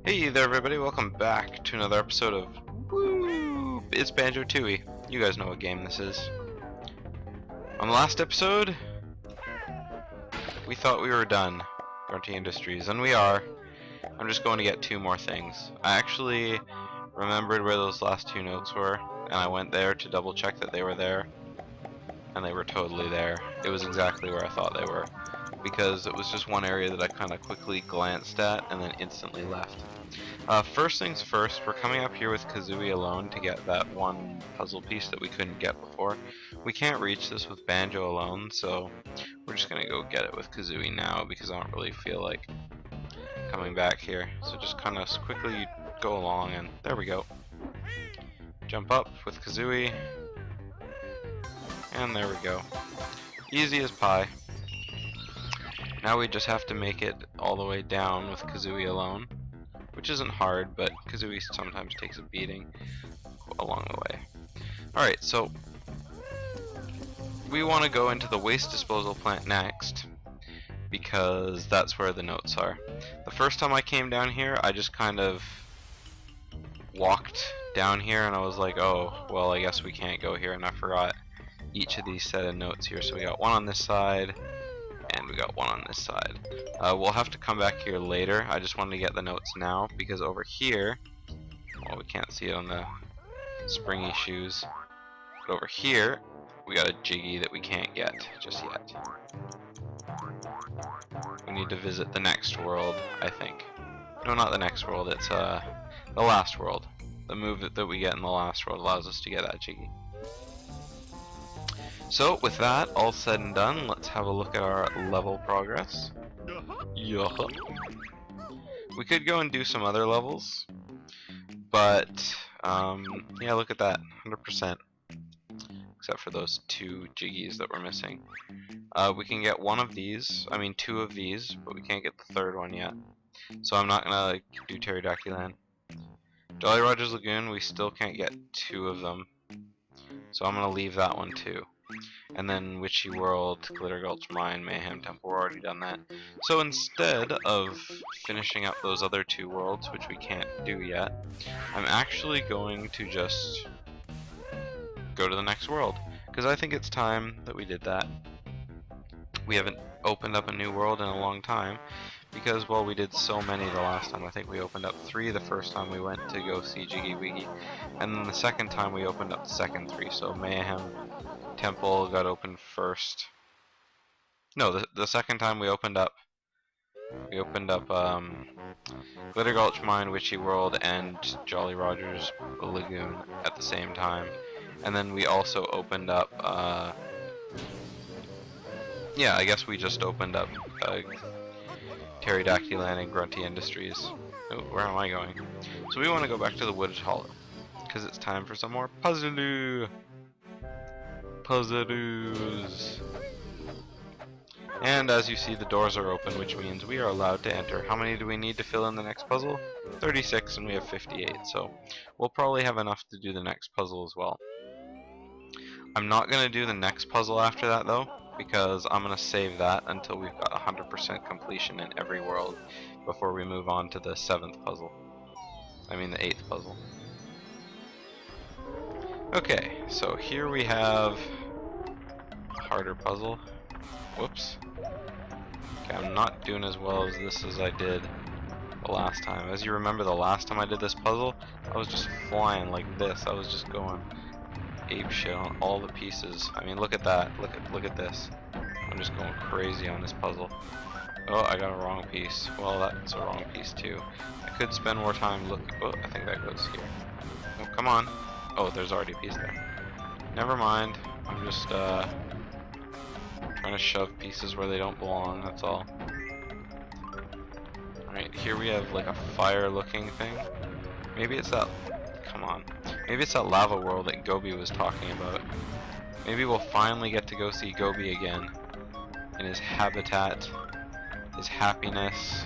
Hey there everybody, welcome back to another episode of Woo! It's Banjo Tooie. You guys know what game this is. On the last episode, we thought we were done, Grunty Industries, and we are. I'm just going to get two more things. I actually remembered where those last two notes were, and I went there to double check that they were there, and they were totally there. It was exactly where I thought they were, because it was just one area that I kind of quickly glanced at and then instantly left. First things first, we're coming up here with Tooie alone to get that one puzzle piece that we couldn't get before. We can't reach this with Banjo alone, so we're just gonna go get it with Tooie now because I don't really feel like coming back here. So just kind of quickly go along, and there we go. Jump up with Tooie, and there we go. Easy as pie. Now we just have to make it all the way down with Tooie alone, which isn't hard, but Tooie sometimes takes a beating along the way. Alright, so we want to go into the waste disposal plant next, because that's where the notes are. The first time I came down here, I just kind of walked down here and I was like, oh, well, I guess we can't go here, and I forgot each of these set of notes here. So we got one on this side, and we got one on this side. We'll have to come back here later. I just wanted to get the notes now because over here, well, we can't see it on the springy shoes, but over here we got a Jiggy that we can't get just yet. We need to visit the next world, I think. No, not the next world, it's the last world. The move that we get in the last world allows us to get that Jiggy. So with that all said and done, let's have a look at our level progress. Yeah. We could go and do some other levels, but yeah, look at that, 100%. Except for those two Jiggies that we're missing. We can get one of these, I mean two of these, but we can't get the third one yet. So I'm not gonna do Pterodactyl Land. Jolly Roger's Lagoon, we still can't get two of them, so I'm gonna leave that one too. And then Witchy World, Glitter Gulch Mine, Mayhem Temple, we're already done that. So instead of finishing up those other two worlds, which we can't do yet, I'm actually going to just go to the next world, because I think it's time that we did that. We haven't opened up a new world in a long time, because, well, we did so many the last time. I think we opened up 3 the first time we went to go see Jiggy Wiggy, and then the second time we opened up the second 3, so Mayhem Temple got opened first. No, the second time we opened up Glitter Gulch Mine, Witchy World, and Jolly Roger's Lagoon at the same time. And then we also opened up, yeah, I guess we just opened up Pterodactyl Land and Grunty Industries. Oh, where am I going? So we want to go back to the Wooded Hollow, because it's time for some more puzzle-oo. Puzzle-oos. And as you see, the doors are open, which means we are allowed to enter. How many do we need to fill in the next puzzle? 36, and we have 58, so we'll probably have enough to do the next puzzle as well. I'm not going to do the next puzzle after that though, because I'm going to save that until we've got 100% completion in every world before we move on to the 7th puzzle. I mean the 8th puzzle. Okay, so here we have a harder puzzle. Whoops. Okay, I'm not doing as well as this as I did the last time. As you remember, the last time I did this puzzle, I was just flying like this. I was just going ape shit on all the pieces. I mean, look at that. Look at this. I'm just going crazy on this puzzle. Oh, I got a wrong piece. Well, that's a wrong piece too. I could spend more time looking. Oh, I think that goes here. Oh, come on. Oh, there's already a piece there. Never mind. I'm just trying to shove pieces where they don't belong, that's all. Alright, here we have like a fire looking thing. Maybe it's that, come on. Maybe it's that lava world that Gobi was talking about. Maybe we'll finally get to go see Gobi again in his habitat, his happiness,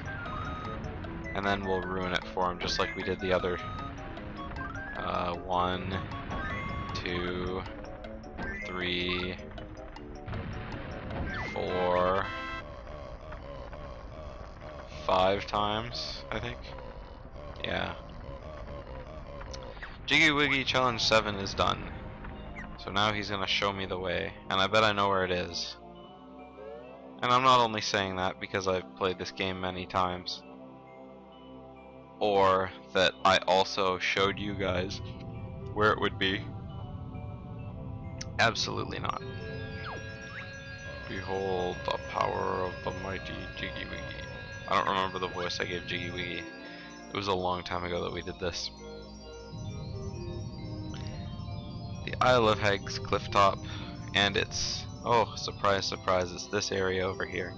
and then we'll ruin it for him just like we did the other 1, 2, 3, 4, 5 times, I think. Yeah. Jiggy Wiggy Challenge 7 is done. So now he's gonna show me the way, and I bet I know where it is. And I'm not only saying that because I've played this game many times, or that I also showed you guys where it would be. Absolutely not. Behold the power of the mighty Jiggy Wiggy. I don't remember the voice I gave Jiggy Wiggy. It was a long time ago that we did this. The Isle of Hags cliff top, and it's, oh, surprise, surprise, it's this area over here.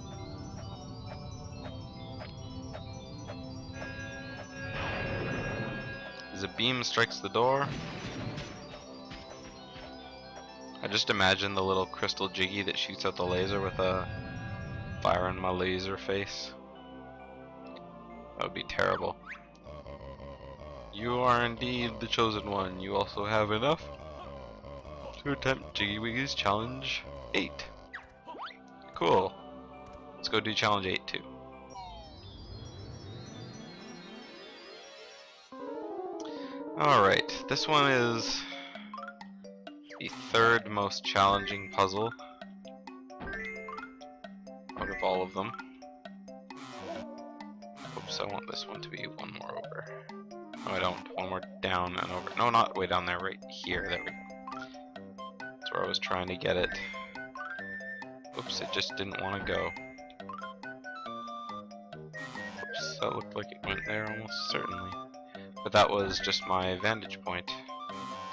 As a beam strikes the door, I just imagine the little crystal Jiggy that shoots out the laser with a fire in my laser face. That would be terrible. You are indeed the chosen one. You also have enough to attempt Jiggy Wiggy's challenge 8. Cool. Let's go do challenge 8 too. Alright, this one is the third most challenging puzzle out of all of them. Oops, I want this one to be one more over. No, I don't. One more down and over. No, not way down there, right here. There we go. That's where I was trying to get it. Oops, it just didn't want to go. Oops, that looked like it went there almost certainly. But that was just my vantage point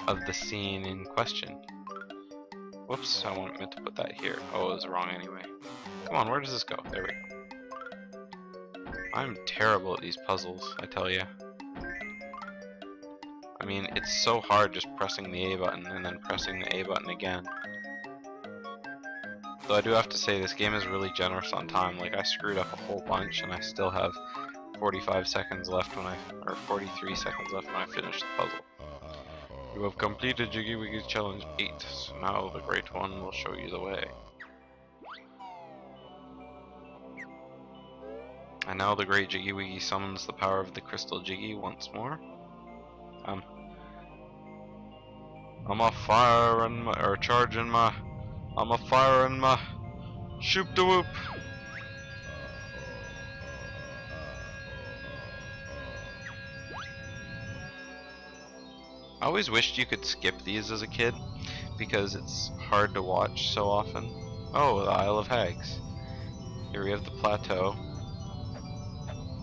of the scene in question. Whoops, I meant to put that here. Oh, it was wrong anyway. Come on, where does this go? There we go. I'm terrible at these puzzles, I tell you. I mean, it's so hard just pressing the A button and then pressing the A button again. Though I do have to say, this game is really generous on time. Like, I screwed up a whole bunch and I still have 45 seconds left when or 43 seconds left when I finish the puzzle. You have completed Jiggy Wiggy's challenge 8, so now the Great One will show you the way. And now the Great Jiggy Wiggy summons the power of the Crystal Jiggy once more. I'm a fire in my, or charge in my, I'm a fire in my, shoop da whoop. I always wished you could skip these as a kid, because it's hard to watch so often. Oh, the Isle of Hags. Here we have the plateau.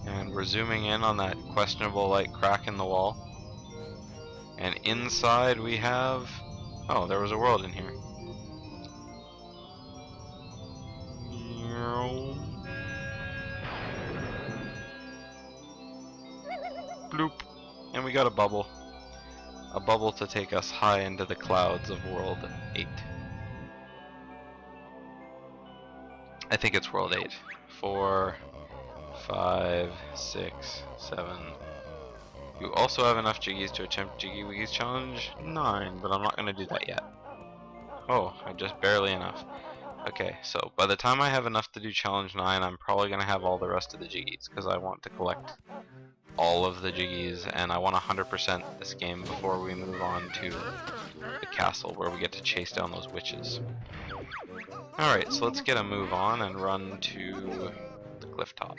And we're zooming in on that questionable like crack in the wall. And inside we have... oh, there was a world in here. Bloop. And we got a bubble. A bubble to take us high into the clouds of World 8. I think it's World 8. 4, 5, 6, 7. You also have enough Jiggies to attempt Jiggy Wiggy's challenge 9, but I'm not going to do that yet. Oh, I just barely enough. Okay, so by the time I have enough to do challenge 9, I'm probably going to have all the rest of the Jiggies, because I want to collect all of the Jiggies, and I want to 100% this game before we move on to the castle where we get to chase down those witches. Alright, so let's get a move on and run to the cliff top.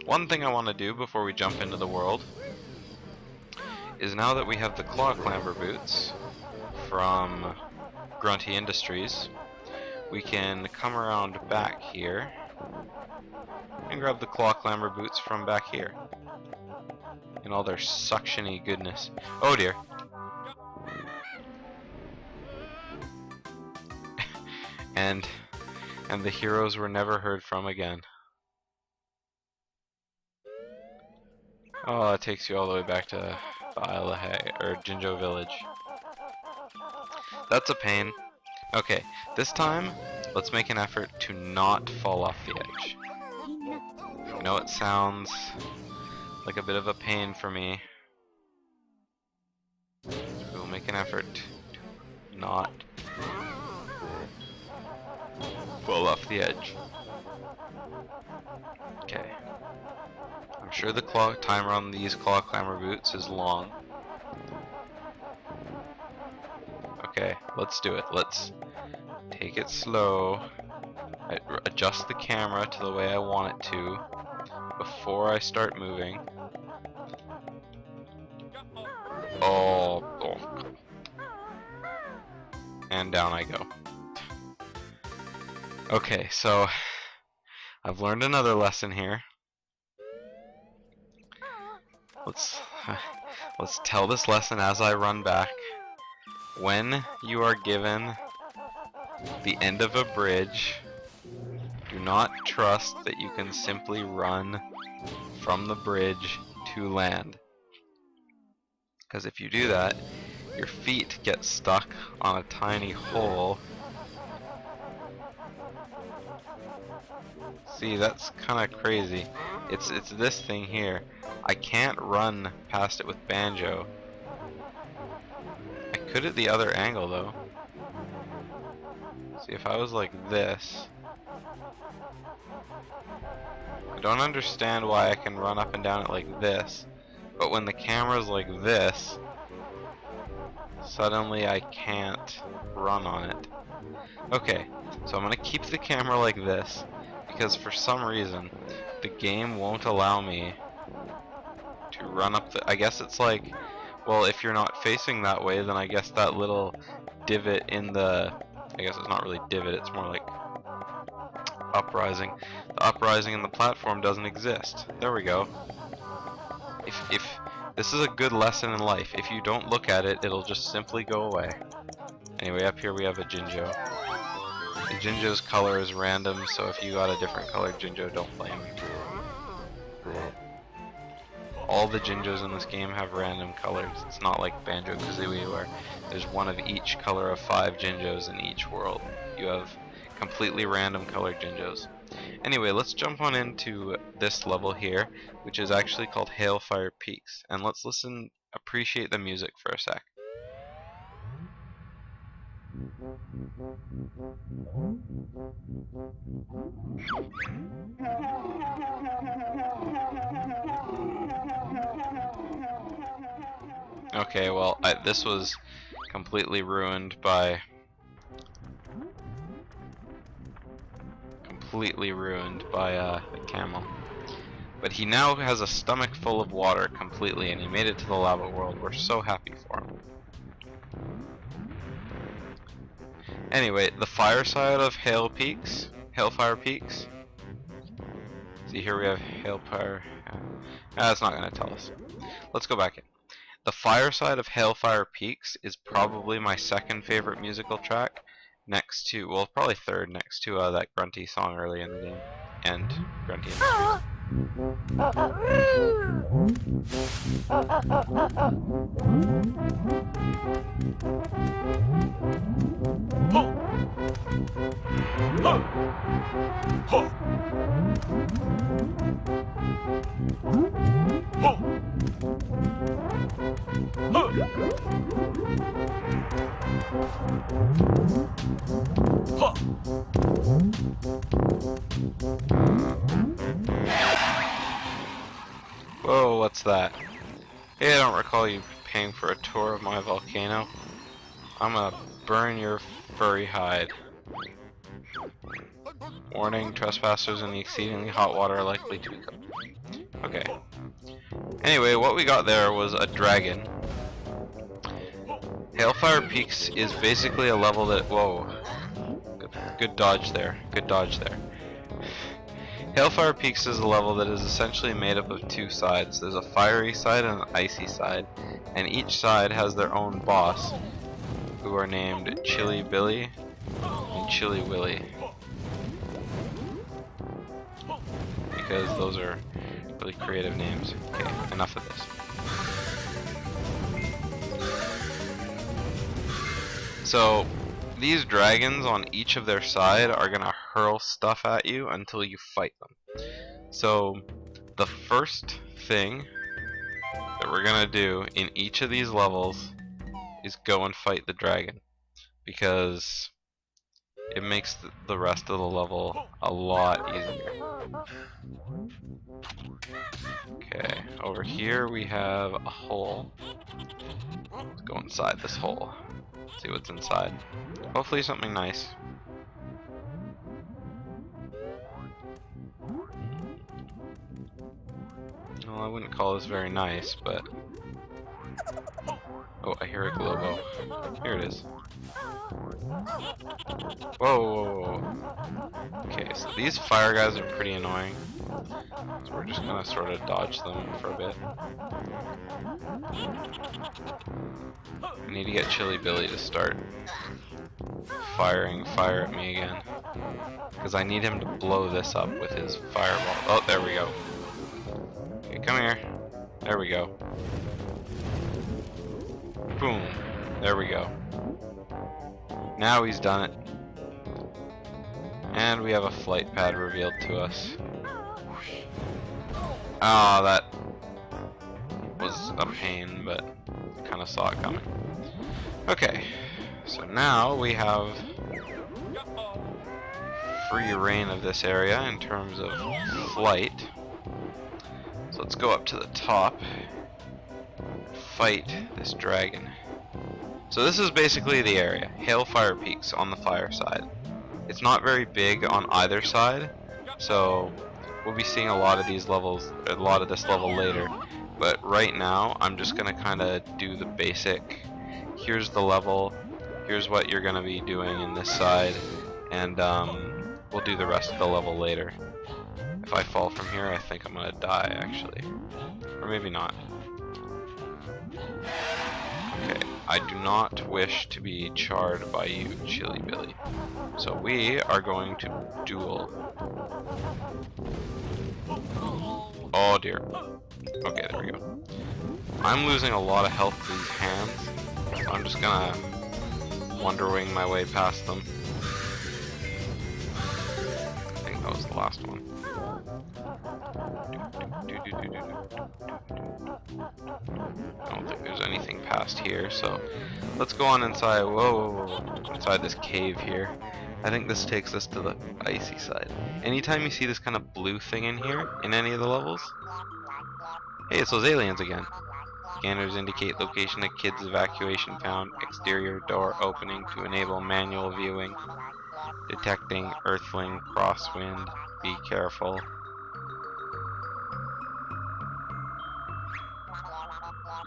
One thing I want to do before we jump into the world is, now that we have the claw clamber boots from Grunty Industries, we can come around back here and grab the claw clamber boots from back here in all their suctiony goodness. Oh dear. and the heroes were never heard from again. Oh, it takes you all the way back to the Isle of Hay, or Jinjo Village. That's a pain. Okay, this time, let's make an effort to not fall off the edge. I know it sounds like a bit of a pain for me. We'll make an effort to not fall off the edge. Okay. I'm sure the timer on these claw climber boots is long. Okay, let's do it. Let's take it slow. Adjust the camera to the way I want it to before I start moving. Oh. And down I go. Okay, so I've learned another lesson here. Let's tell this lesson as I run back. When you are given the end of a bridge, do not trust that you can simply run from the bridge to land. Because if you do that, your feet get stuck on a tiny hole. See, that's kind of crazy. It's this thing here. I can't run past it with Banjo. I could at the other angle though. See, if I was like this. I don't understand why I can run up and down it like this, but when the camera's like this, suddenly I can't run on it. Okay, so I'm gonna keep the camera like this, because for some reason, the game won't allow me to run up the... I guess it's like, well, if you're not facing that way, then I guess that little divot in the... I guess it's not really divot, it's more like uprising. The uprising in the platform doesn't exist. There we go. If this is a good lesson in life. If you don't look at it, it'll just simply go away. Anyway, up here we have a Jinjo. The Jinjo's color is random, so if you got a different colored Jinjo, don't blame me. All the Jinjos in this game have random colors. It's not like Banjo-Kazooie where there's one of each color of 5 Jinjos in each world. You have completely random colored Jinjos. Anyway, let's jump on into this level here, which is actually called Hailfire Peaks, and let's appreciate the music for a sec. Okay, well, this was completely ruined by the camel. But he now has a stomach full of water completely, and he made it to the lava world. We're so happy for him. Anyway, the fire side of Hailfire Peaks. See, here we have Hailfire. That's not going to tell us. Let's go back in. The fire side of Hailfire Peaks is probably my second favorite musical track, next to, well, probably third, next to that Grunty song early in the game, and Grunty Industries. Whoa, what's that? Hey, I don't recall you paying for a tour of my volcano. I'm gonna burn your furry hide. Warning, trespassers in the exceedingly hot water are likely to be cooked. Okay. Anyway, what we got there was a dragon. Hailfire Peaks is basically a level that... Whoa. Good dodge there. Good dodge there. Hailfire Peaks is a level that is essentially made up of 2 sides. There's a fiery side and an icy side, and each side has their own boss, who are named Chili Billy and Chili Willy, because those are really creative names. Okay, enough of this. So, these dragons on each of their side are gonna hurl stuff at you until you fight them. So the first thing that we're gonna do in each of these levels is go and fight the dragon, because it makes the rest of the level a lot easier. Okay, over here we have a hole. Let's go inside this hole. See what's inside. Hopefully something nice. Well, I wouldn't call this very nice, but... Oh, I hear a Globo. Here it is. Whoa! Okay, so these fire guys are pretty annoying. So we're just gonna sort of dodge them for a bit. I need to get Chili Billy to start firing fire at me again. Because I need him to blow this up with his fireball. Oh, there we go. Okay, come here. There we go. Boom. There we go. Now he's done it. And we have a flight pad revealed to us. Oh, that was a pain, but I kind of saw it coming. Okay, so now we have free reign of this area in terms of flight. So let's go up to the top, fight this dragon. So this is basically the area, Hailfire Peaks on the fire side. It's not very big on either side, so we'll be seeing a lot of these levels, a lot of this level later. But right now, I'm just gonna kind of do the basic. Here's the level. Here's what you're gonna be doing in this side, and we'll do the rest of the level later. If I fall from here, I think I'm gonna die actually, or maybe not. Okay, I do not wish to be charred by you, Chili Billy. So we are going to duel. Oh dear. Okay, there we go. I'm losing a lot of health to these hands, so I'm just gonna Wonder Wing my way past them. I think that was the last one. I don't think there's anything past here, so let's go on inside. Whoa, inside this cave here. I think this takes us to the icy side. Anytime you see this kind of blue thing in here, in any of the levels, hey, it's those aliens again. Scanners indicate location of kids' evacuation found. Exterior door opening to enable manual viewing. Detecting earthling crosswind. Be careful.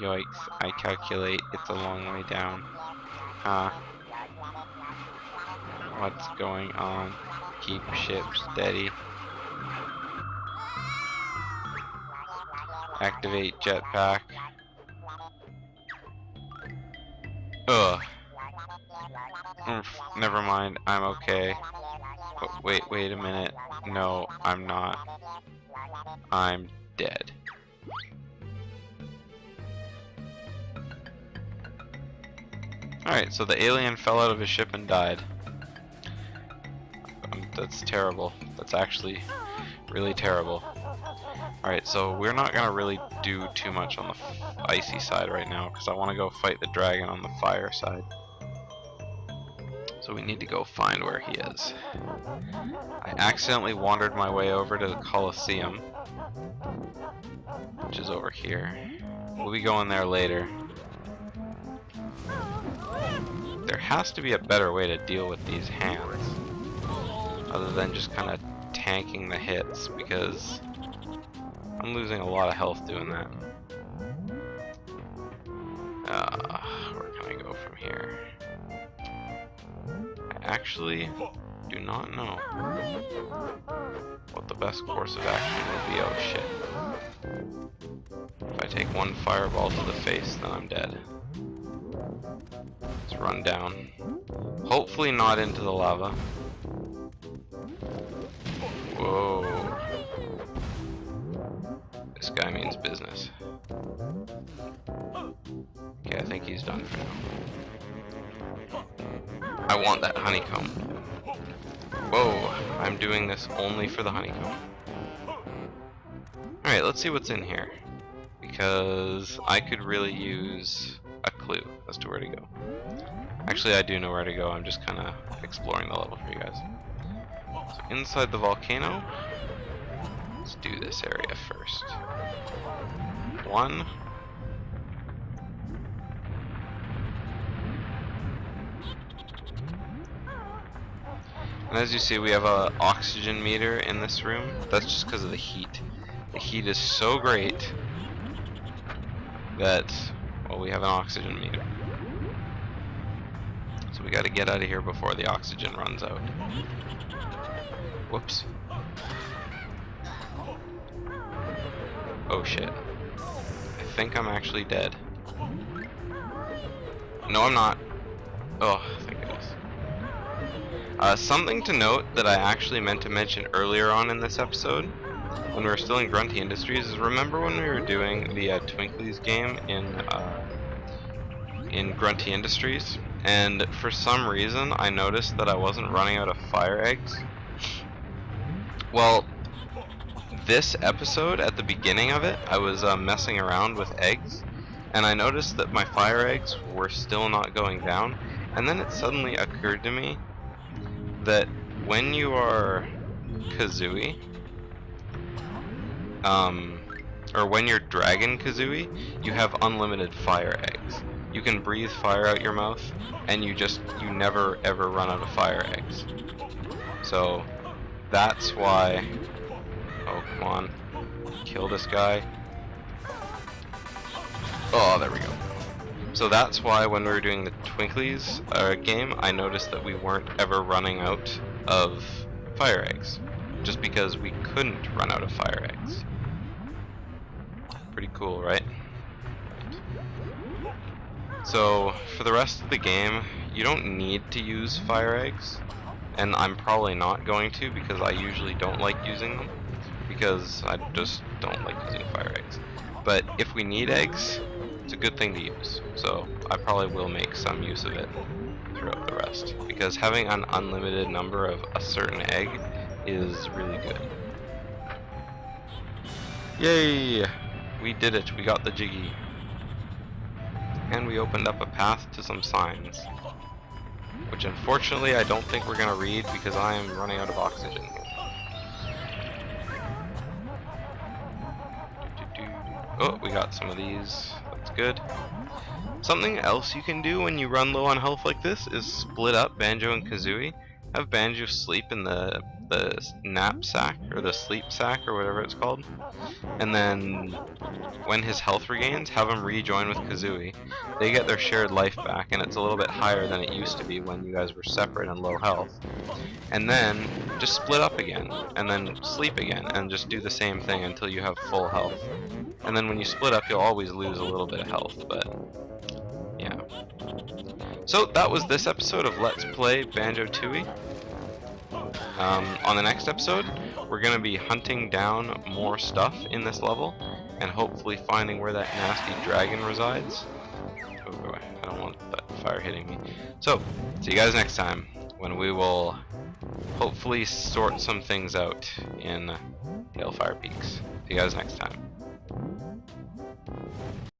Yikes, I calculate it's a long way down. What's going on? Keep ship steady. Activate jetpack. Ugh. Never mind, I'm okay. But wait a minute. No, I'm not. I'm dead. Alright, so the alien fell out of his ship and died. That's terrible. That's actually really terrible. Alright, so we're not going to really do too much on the icy side right now, because I want to go fight the dragon on the fire side. So we need to go find where he is. I accidentally wandered my way over to the Colosseum, which is over here. We'll be going there later. There has to be a better way to deal with these hands, other than just kind of tanking the hits, because I'm losing a lot of health doing that. Where can I go from here? I actually do not know what the best course of action will be. Oh shit. If I take one fireball to the face, then I'm dead. Let's run down. Hopefully not into the lava. Whoa. This guy means business. Okay, I think he's done for now. I want that honeycomb. Whoa, I'm doing this only for the honeycomb. Alright, let's see what's in here. Because I could really use a clue as to where to go. Actually, I do know where to go. I'm just kind of exploring the level for you guys. So inside the volcano, let's do this area first. 1. And as you see, we have a oxygen meter in this room. That's just because of the heat. The heat is so great that, well, we have an oxygen meter. So we gotta get out of here before the oxygen runs out. Whoops. Oh shit. I think I'm actually dead. No, I'm not. Oh, thank goodness. Something to note that I actually meant to mention earlier on in this episode, when we were still in Grunty Industries, is remember when we were doing the Twinklies game in Grunty Industries, and for some reason I noticed that I wasn't running out of fire eggs? Well, this episode, at the beginning of it, I was messing around with eggs, and I noticed that my fire eggs were still not going down, and then it suddenly occurred to me that when you are Kazooie, or when you're Dragon Kazooie, you have unlimited fire eggs. You can breathe fire out your mouth, and you never ever run out of fire eggs. So that's why. Oh, come on, kill this guy. Oh, there we go. So that's why when we were doing the Twinklies game, I noticed that we weren't ever running out of fire eggs. Just because we couldn't run out of fire eggs. Pretty cool, right? So, for the rest of the game, you don't need to use fire eggs. And I'm probably not going to, because I usually don't like using them. Because I just don't like using fire eggs. But if we need eggs, it's a good thing to use, so I probably will make some use of it throughout the rest, because having an unlimited number of a certain egg is really good. Yay! We did it, we got the Jiggy. And we opened up a path to some signs, which unfortunately I don't think we're gonna read because I am running out of oxygen. Oh, we got some of these. That's good. Something else you can do when you run low on health like this is split up Banjo and Kazooie. Have Banjo sleep in the nap sack, or the sleep sack, or whatever it's called. And then when his health regains, have him rejoin with Kazooie. They get their shared life back, and it's a little bit higher than it used to be when you guys were separate and low health. And then just split up again, and then sleep again, and just do the same thing until you have full health. And then when you split up, you'll always lose a little bit of health, but yeah. So that was this episode of Let's Play Banjo-Tooie. On the next episode, we're going to be hunting down more stuff in this level, and hopefully finding where that nasty dragon resides. Oh boy, I don't want that fire hitting me. So, see you guys next time, when we will hopefully sort some things out in Hailfire Peaks. See you guys next time.